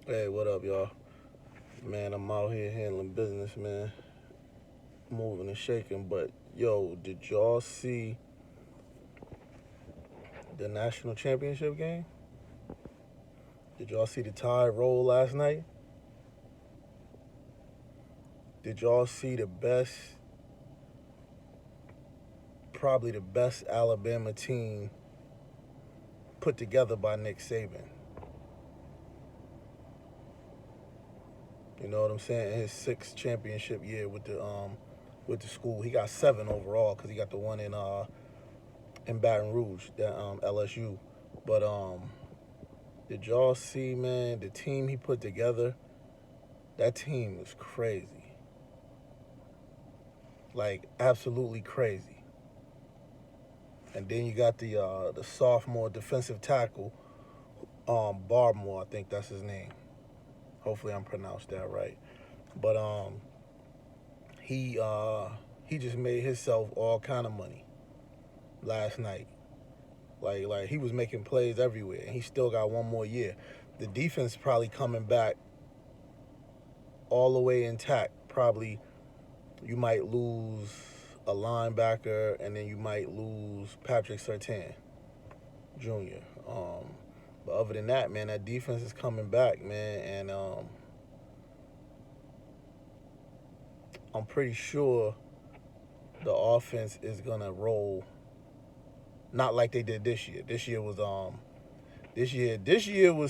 Hey, what up, y'all? Man, I'm out here handling business, man. Moving and shaking. But, yo, did y'all see the national championship game? Did y'all see the tie roll last night? Did y'all see probably the best Alabama team put together by Nick Saban? You know what I'm saying? In his sixth championship year with the school, he got seven overall because he got the one in Baton Rouge, that LSU. But did y'all see, man, the team he put together? That team is crazy. Like absolutely crazy. And then you got the sophomore defensive tackle, Barmore, I think that's his name. Hopefully I'm pronounced that right. But he uh he just made himself all kind of money last night. Like he was making plays everywhere, and he still got one more year. The defense probably coming back all the way intact. Probably you might lose a linebacker, and then you might lose Patrick Surtain Jr. But other than that, man, that defense is coming back, man, and I'm pretty sure the offense is gonna roll. Not like they did this year. This year was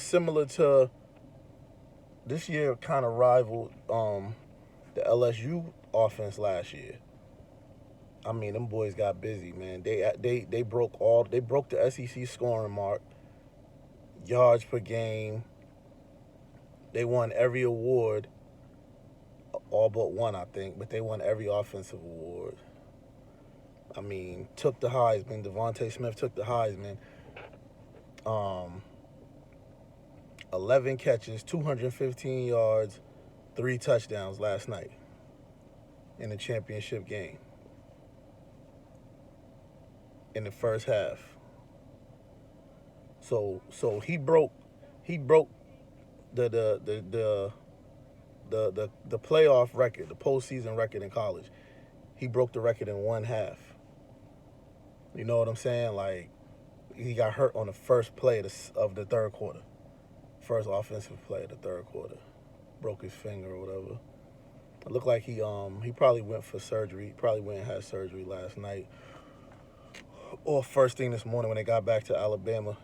similar to this year kind of rivaled the LSU offense last year. I mean, them boys got busy, man. They broke the SEC scoring mark, yards per game. They won every award, all but one, I think, but they won every offensive award. I mean, took the Heisman. Devontae Smith took the Heisman. Um, 11 catches, 215 yards, three touchdowns last night in the championship game in the first half. So he broke the the the the the playoff record, the postseason record in college. He broke the record in one half. You know what I'm saying? Like he got hurt on the first play of the third quarter, first offensive play of the third quarter, broke his finger or whatever. It looked like he probably went for surgery. He probably went and had surgery last night or first thing this morning when they got back to Alabama,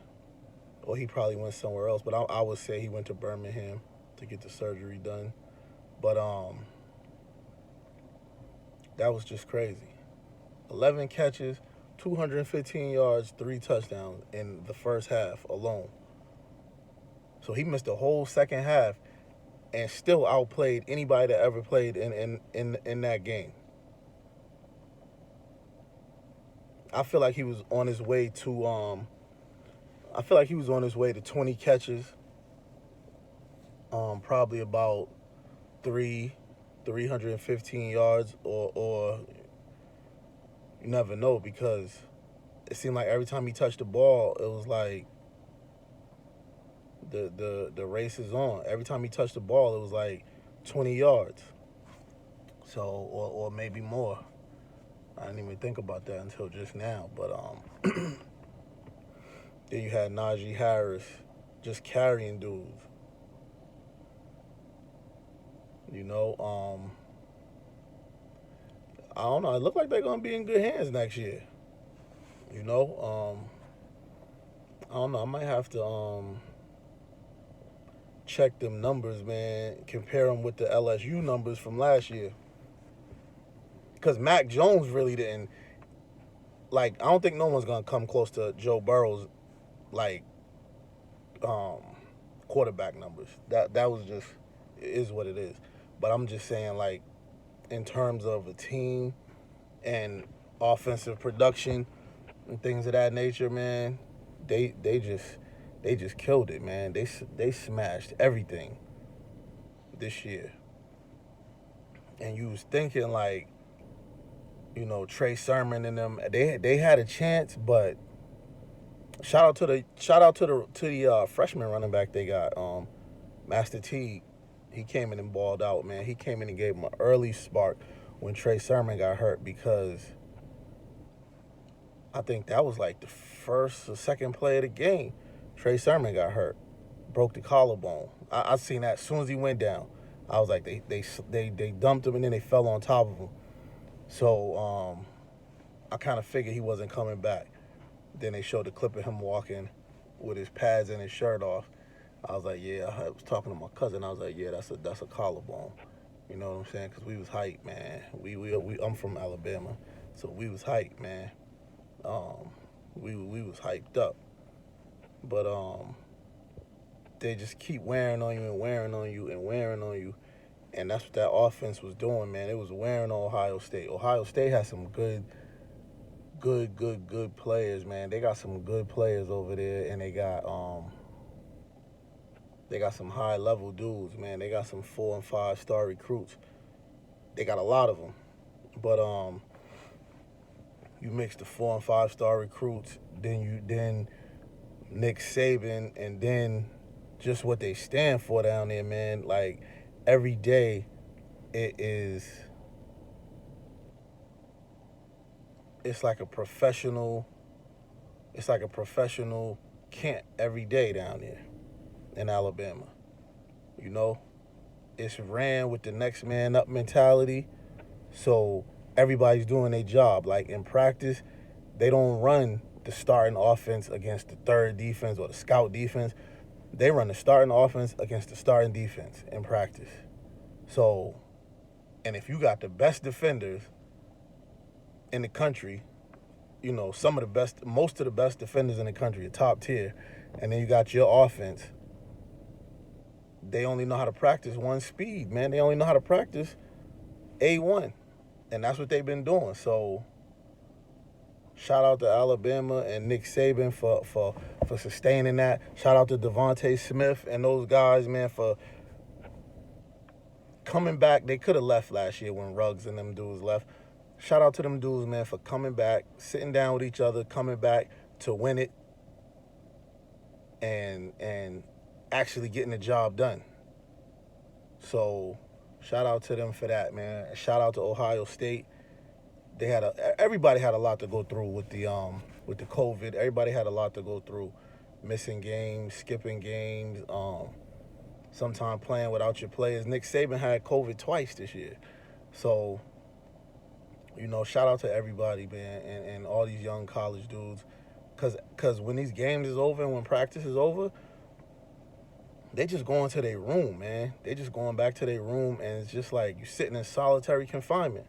or he probably went somewhere else. But I would say he went to Birmingham to get the surgery done. But that was just crazy. 11 catches, 215 yards, three touchdowns in the first half alone. So he missed the whole second half and still outplayed anybody that ever played in that game. I feel like he was on his way to I feel like he was on his way to 20 catches, probably about three 315 yards, or you never know, because it seemed like every time he touched the ball, it was like the race is on. Every time he touched the ball, it was like 20 yards. So or maybe more. I didn't even think about that until just now. But then you had Najee Harris just carrying dudes. You know, I don't know. It looked like they're gonna be in good hands next year. You know, I don't know. I might have to check them numbers, man. Compare them with the LSU numbers from last year. Because Mac Jones really didn't, like. I don't think no one's gonna come close to Joe Burrow's, like, um, quarterback numbers. That was just, it is what it is. But I'm just saying, like, in terms of a team and offensive production and things of that nature, man, they just killed it, man. They smashed everything this year. And you was thinking, like, Trey Sermon and them, they had a chance, but shout out to the freshman running back they got. Master T, he came in and balled out, man. He came in and gave him an early spark when Trey Sermon got hurt because I think that was like the first or second play of the game. Trey Sermon got hurt, broke the collarbone. I seen that as soon as he went down. I was like, they dumped him and then they fell on top of him. So I kind of figured he wasn't coming back. Then they showed the clip of him walking with his pads and his shirt off. I was like, yeah. I was talking to my cousin. I was like, yeah, that's a collarbone. You know what I'm saying? Because we was hyped, man. I'm from Alabama, so we was hyped, man. Um, we was hyped up, but they just keep wearing on you and wearing on you and wearing on you, and that's what that offense was doing, man. It was wearing on Ohio State. Ohio State has some good players, man. They got some good players over there, and they got some high level dudes, man. They got some 4 and 5 star recruits. They got a lot of them, but you mix the 4 and 5 star recruits, then Nick Saban, and then just what they stand for down there, man. Like every day, it is. It's like a professional. It's like a professional camp every day down there in Alabama. You know, it's ran with the next man up mentality. So everybody's doing their job. Like in practice, they don't run the starting offense against the third defense or the scout defense. They run the starting offense against the starting defense in practice. So, and if you got the best defenders in the country, you know, most of the best defenders in the country are top tier, and then you got your offense, they only know how to practice one speed, man. They only know how to practice A1. And that's what they've been doing. So shout out to Alabama and Nick Saban for sustaining that. Shout out to Devontae Smith and those guys, man, for coming back. They could have left last year when Ruggs and them dudes left. Shout out to them dudes, man, for coming back, sitting down with each other, coming back to win it, and actually getting the job done. So shout out to them for that, man. And shout out to Ohio State. Everybody had a lot to go through with the COVID. Everybody had a lot to go through, missing games, skipping games, sometimes playing without your players. Nick Saban had COVID twice this year, so you know, shout out to everybody, man, and all these young college dudes, cause when these games is over and when practice is over, they just going to their room, man. They just going back to their room, and it's just like you sitting in solitary confinement.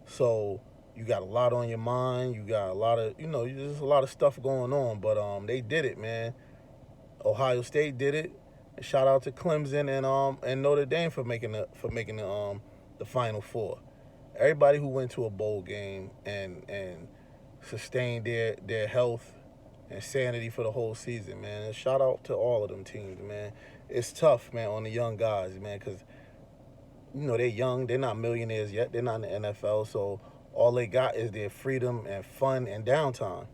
So you got a lot on your mind. You got a lot of, there's a lot of stuff going on. But they did it, man. Ohio State did it. And shout out to Clemson and Notre Dame for making the Final Four. Everybody who went to a bowl game and sustained their health and sanity for the whole season, man. And shout out to all of them teams, man. It's tough, man, on the young guys, man, because they're young. They're not millionaires yet. They're not in the NFL, so all they got is their freedom and fun and downtime.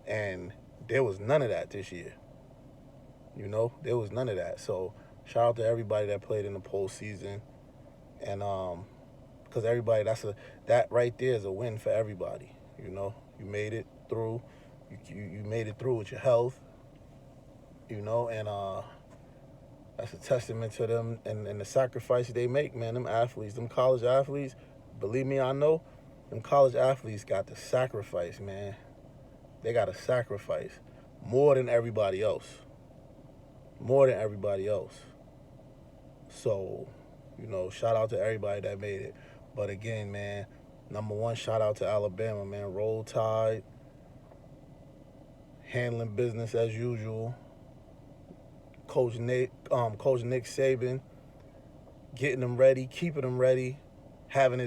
And there was none of that this year. There was none of that. So shout out to everybody that played in the postseason, and because everybody, that right there is a win for everybody. You made it through. You made it through with your health. And that's a testament to them and the sacrifices they make, man. Them athletes, them college athletes, believe me, I know, them college athletes got to sacrifice, man. They got to sacrifice more than everybody else. More than everybody else. So, shout out to everybody that made it. But again, man, number one, shout out to Alabama, man. Roll Tide, handling business as usual. Coach Nick Saban, getting them ready, keeping them ready, having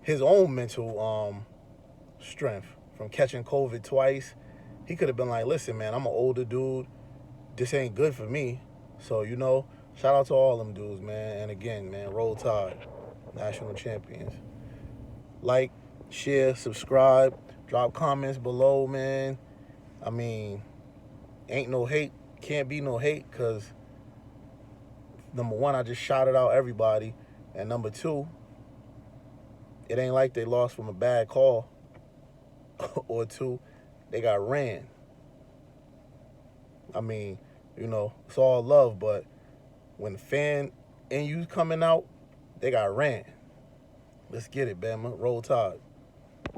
his own mental strength from catching COVID twice. He could have been like, listen, man, I'm an older dude. This ain't good for me. So, shout out to all them dudes, man. And again, man, Roll Tide, national champions. Like, share, subscribe, drop comments below, man. I mean, ain't no hate. Can't be no hate, because number one, I just shouted out everybody. And number two, it ain't like they lost from a bad call or two. They got ran. I mean, it's all love, but when the fan and you coming out, they got ran. Let's get it, Bama. Roll Tide.